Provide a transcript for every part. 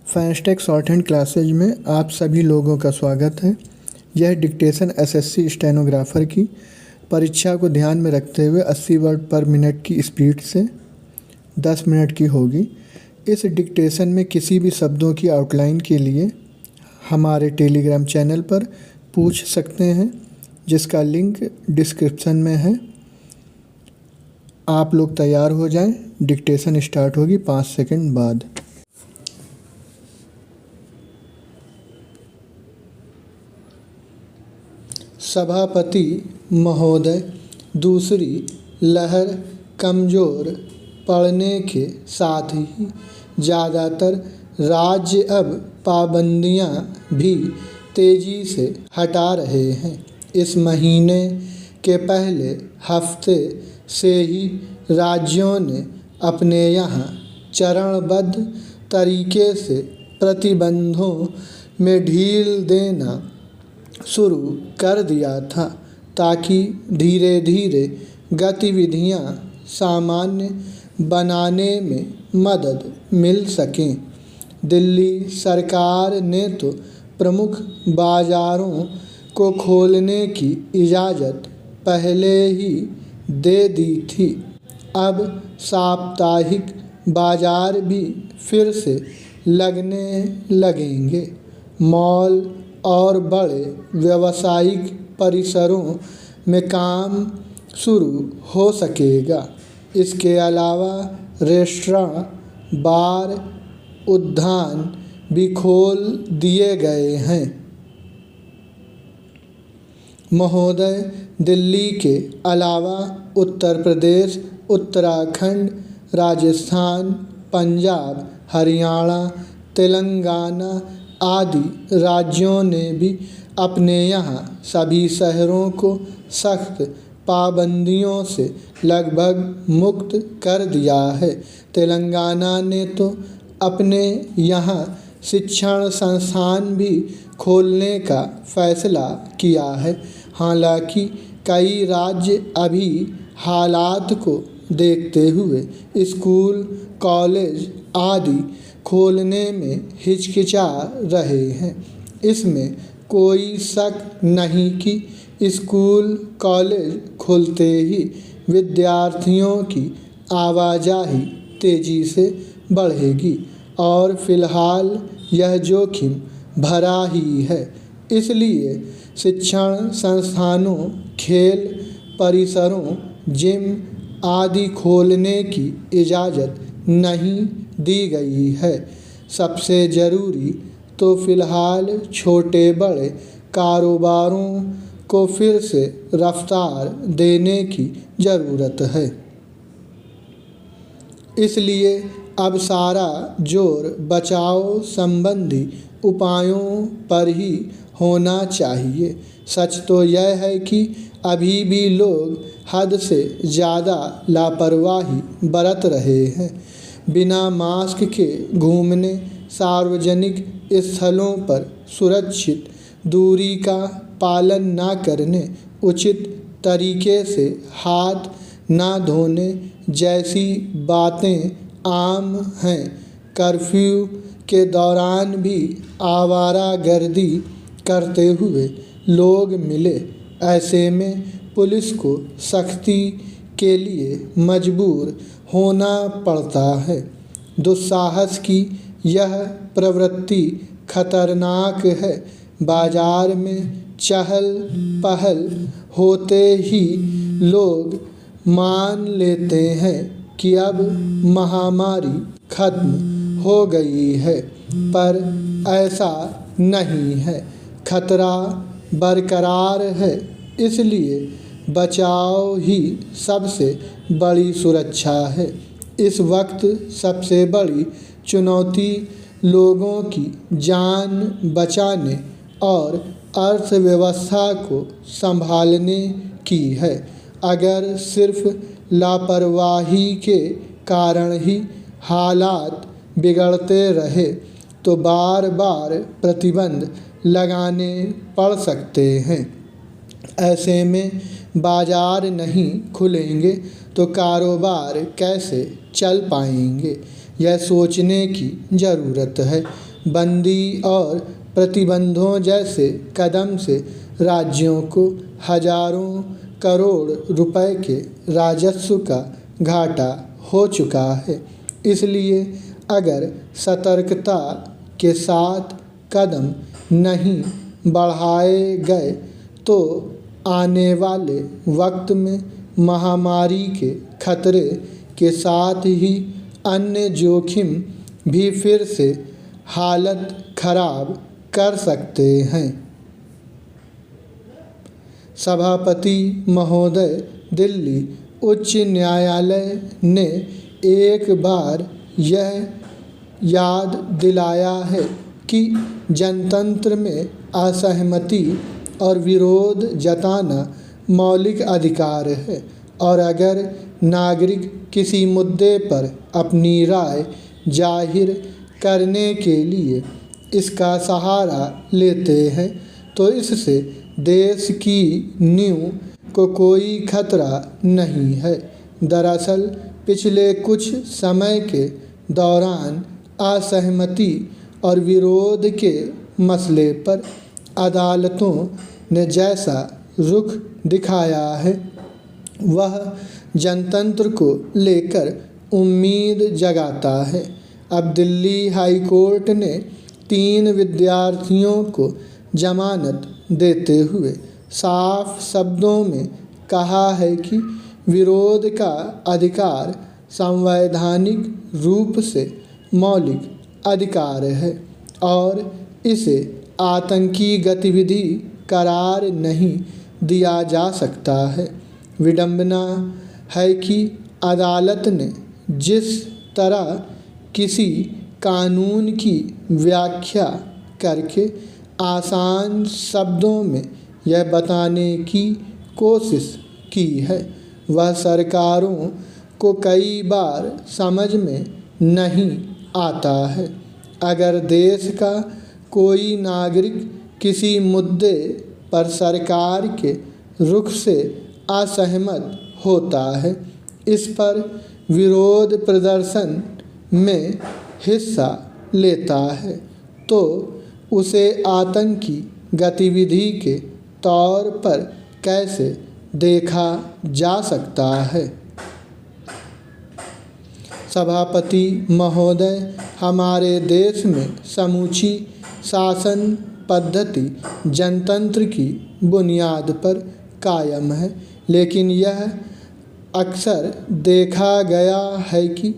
फैंसटेक short hand classes में आप सभी लोगों का स्वागत है। यह डिक्टेशन एसएससी स्टेनोग्राफर की परीक्षा को ध्यान में रखते हुए 80 वर्ड पर मिनट की स्पीड से 10 मिनट की होगी। इस डिक्टेशन में किसी भी शब्दों की आउटलाइन के लिए हमारे टेलीग्राम चैनल पर पूछ सकते हैं, जिसका लिंक डिस्क्रिप्शन में है। आप लोग तैयार हो जाएं, डिक्टेशन स्टार्ट होगी 5 सेकंड बाद। सभापति महोदय, दूसरी लहर कमज़ोर पड़ने के साथ ही ज़्यादातर राज्य अब पाबंदियां भी तेज़ी से हटा रहे हैं। इस महीने के पहले हफ्ते से ही राज्यों ने अपने यहाँ चरणबद्ध तरीके से प्रतिबंधों में ढील देना शुरू कर दिया था, ताकि धीरे धीरे गतिविधियां सामान्य बनाने में मदद मिल सकें। दिल्ली सरकार ने तो प्रमुख बाज़ारों को खोलने की इजाज़त पहले ही दे दी थी। अब साप्ताहिक बाज़ार भी फिर से लगने लगेंगे। मॉल और बड़े व्यावसायिक परिसरों में काम शुरू हो सकेगा। इसके अलावा रेस्टोरेंट, बार, उद्यान भी खोल दिए गए हैं। महोदय, दिल्ली के अलावा उत्तर प्रदेश, उत्तराखंड, राजस्थान, पंजाब, हरियाणा, तेलंगाना आदि राज्यों ने भी अपने यहाँ सभी शहरों को सख्त पाबंदियों से लगभग मुक्त कर दिया है। तेलंगाना ने तो अपने यहाँ शिक्षण संस्थान भी खोलने का फैसला किया है। हालांकि कई राज्य अभी हालात को देखते हुए स्कूल, कॉलेज आदि खोलने में हिचकिचा रहे हैं। इसमें कोई शक नहीं कि स्कूल, कॉलेज खुलते ही विद्यार्थियों की आवाजाही तेज़ी से बढ़ेगी और फिलहाल यह जोखिम भरा ही है। इसलिए शिक्षण संस्थानों, खेल परिसरों, जिम आदि खोलने की इजाज़त नहीं दी गई है। सबसे ज़रूरी तो फिलहाल छोटे बड़े कारोबारों को फिर से रफ्तार देने की ज़रूरत है। इसलिए अब सारा जोर बचाव संबंधी उपायों पर ही होना चाहिए। सच तो यह है कि अभी भी लोग हद से ज़्यादा लापरवाही बरत रहे हैं। बिना मास्क के घूमने, सार्वजनिक स्थलों पर सुरक्षित दूरी का पालन न करने, उचित तरीके से हाथ न धोने जैसी बातें आम हैं। कर्फ्यू के दौरान भी आवारागर्दी करते हुए लोग मिले। ऐसे में पुलिस को सख्ती के लिए मजबूर होना पड़ता है। दुस्साहस की यह प्रवृत्ति खतरनाक है। बाजार में चहल पहल होते ही लोग मान लेते हैं कि अब महामारी खत्म हो गई है, पर ऐसा नहीं है। खतरा बरकरार है। इसलिए बचाव ही सबसे बड़ी सुरक्षा है। इस वक्त सबसे बड़ी चुनौती लोगों की जान बचाने और अर्थव्यवस्था को संभालने की है। अगर सिर्फ लापरवाही के कारण ही हालात बिगड़ते रहे तो बार बार प्रतिबंध लगाने पड़ सकते हैं। ऐसे में बाजार नहीं खुलेंगे तो कारोबार कैसे चल पाएंगे, यह सोचने की ज़रूरत है। बंदी और प्रतिबंधों जैसे कदम से राज्यों को हजारों करोड़ रुपए के राजस्व का घाटा हो चुका है। इसलिए अगर सतर्कता के साथ कदम नहीं बढ़ाए गए तो आने वाले वक्त में महामारी के खतरे के साथ ही अन्य जोखिम भी फिर से हालत खराब कर सकते हैं। सभापति महोदय, दिल्ली उच्च न्यायालय ने एक बार यह याद दिलाया है कि जनतंत्र में असहमति और विरोध जताना मौलिक अधिकार है और अगर नागरिक किसी मुद्दे पर अपनी राय जाहिर करने के लिए इसका सहारा लेते हैं तो इससे देश की नींव को कोई खतरा नहीं है। दरअसल पिछले कुछ समय के दौरान असहमति और विरोध के मसले पर अदालतों ने जैसा रुख दिखाया है वह जनतंत्र को लेकर उम्मीद जगाता है। अब दिल्ली हाई कोर्ट ने 3 विद्यार्थियों को जमानत देते हुए साफ शब्दों में कहा है कि विरोध का अधिकार संवैधानिक रूप से मौलिक अधिकार है और इसे आतंकी गतिविधि करार नहीं दिया जा सकता है। विडंबना है कि अदालत ने जिस तरह किसी कानून की व्याख्या करके आसान शब्दों में यह बताने की कोशिश की है वह सरकारों को कई बार समझ में नहीं आता है। अगर देश का कोई नागरिक किसी मुद्दे पर सरकार के रुख से असहमत होता है, इस पर विरोध प्रदर्शन में हिस्सा लेता है तो उसे आतंकी गतिविधि के तौर पर कैसे देखा जा सकता है। सभापति महोदय, हमारे देश में समूची शासन पद्धति जनतंत्र की बुनियाद पर कायम है, लेकिन यह अक्सर देखा गया है कि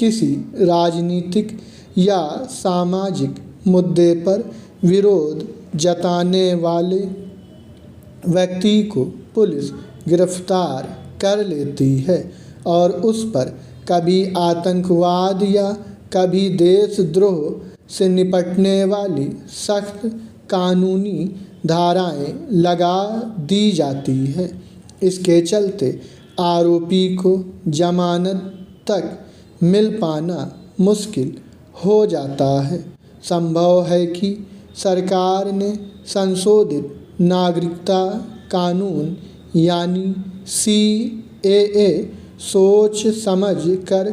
किसी राजनीतिक या सामाजिक मुद्दे पर विरोध जताने वाले व्यक्ति को पुलिस गिरफ्तार कर लेती है और उस पर कभी आतंकवाद या कभी देशद्रोह से निपटने वाली सख्त कानूनी धाराएं लगा दी जाती है। इसके चलते आरोपी को जमानत तक मिल पाना मुश्किल हो जाता है। संभव है कि सरकार ने संशोधित नागरिकता कानून यानी CAA सोच समझ कर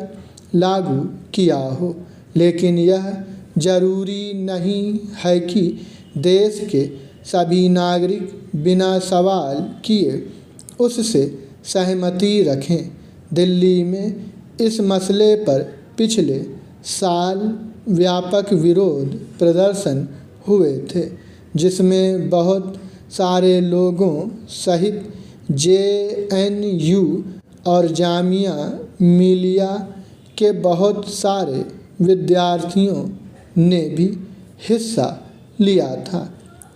लागू किया हो, लेकिन यह जरूरी नहीं है कि देश के सभी नागरिक बिना सवाल किए उससे सहमति रखें। दिल्ली में इस मसले पर पिछले साल व्यापक विरोध प्रदर्शन हुए थे, जिसमें बहुत सारे लोगों सहित JNU और जामिया मिलिया के बहुत सारे विद्यार्थियों ने भी हिस्सा लिया था।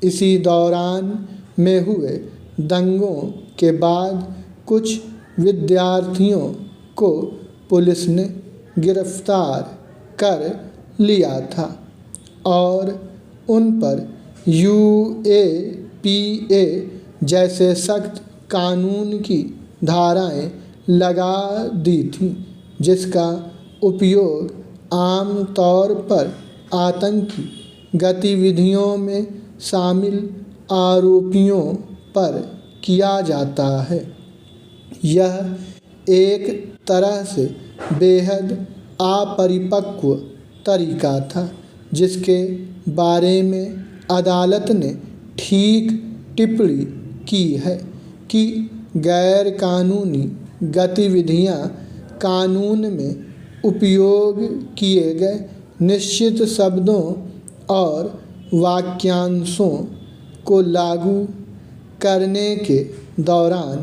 इसी दौरान में हुए दंगों के बाद कुछ विद्यार्थियों को पुलिस ने गिरफ्तार कर लिया था और उन पर UAPA जैसे सख्त कानून की धाराएं लगा दी थीं, जिसका उपयोग आम तौर पर आतंकी गतिविधियों में शामिल आरोपियों पर किया जाता है। यह एक तरह से बेहद अपरिपक्व तरीका था जिसके बारे में अदालत ने ठीक टिप्पणी की है कि गैर कानूनी गतिविधियां कानून में उपयोग किए गए निश्चित शब्दों और वाक्यांशों को लागू करने के दौरान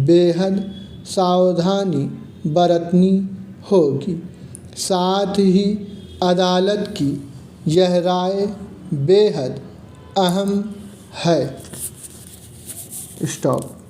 बेहद सावधानी बरतनी होगी। साथ ही अदालत की यह राय बेहद अहम है। स्टॉप।